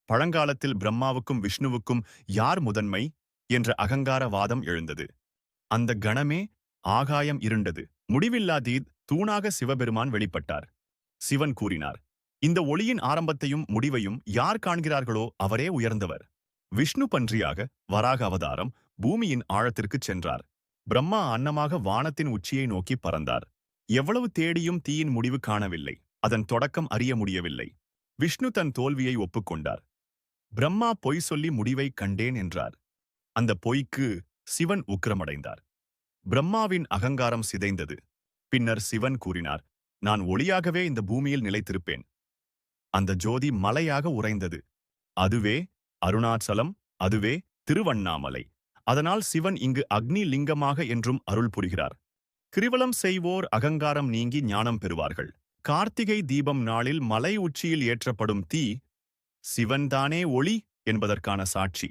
பழங்காலத்தில் பிரம்மாவுக்கும் விஷ்ணுவுக்கும் யார் முதன்மை என்ற அகங்கார வாதம் எழுந்தது. அந்த கணமே ஆகாயம் இருண்டது. முடிவில்லாதீத் தூணாக சிவபெருமான் வெளிப்பட்டார். சிவன் கூறினார், இந்த ஒளியின் ஆரம்பத்தையும் முடிவையும் யார் காண்கிறார்களோ அவரே உயர்ந்தவர். விஷ்ணு பன்றியாக வராக அவதாரம் பூமியின் ஆழத்திற்குச் சென்றார். பிரம்மா அன்னமாக வானத்தின் உச்சியை நோக்கி பறந்தார். எவ்வளவு தேடியும் தீயின் முடிவு காணவில்லை. அதன் தொடக்கம் அறிய முடியவில்லை. விஷ்ணு தன் தோல்வியை ஒப்புக்கொண்டார். பிரம்மா பொய் சொல்லி முடிவை கண்டேன் என்றார். அந்த பொய்க்கு சிவன் உக்கிரமடைந்தார். பிரம்மாவின் அகங்காரம் சிதைந்தது. பின்னர் சிவன் கூறினார், நான் ஒளியாகவே இந்த பூமியில் நிலைத்திருப்பேன். அந்த ஜோதி மலையாக உறைந்தது. அதுவே அருணாச்சலம், அதுவே திருவண்ணாமலை. அதனால் சிவன் இங்கு அக்னி லிங்கமாக என்றும் அருள் புரிகிறார். கிரிவலம் செய்வோர் அகங்காரம் நீங்கி ஞானம் பெறுவார்கள். கார்த்திகை தீபம் நாளில் மலை உச்சியில் ஏற்றப்படும் தீ சிவன்தானே ஒளி என்பதற்கான சாட்சி.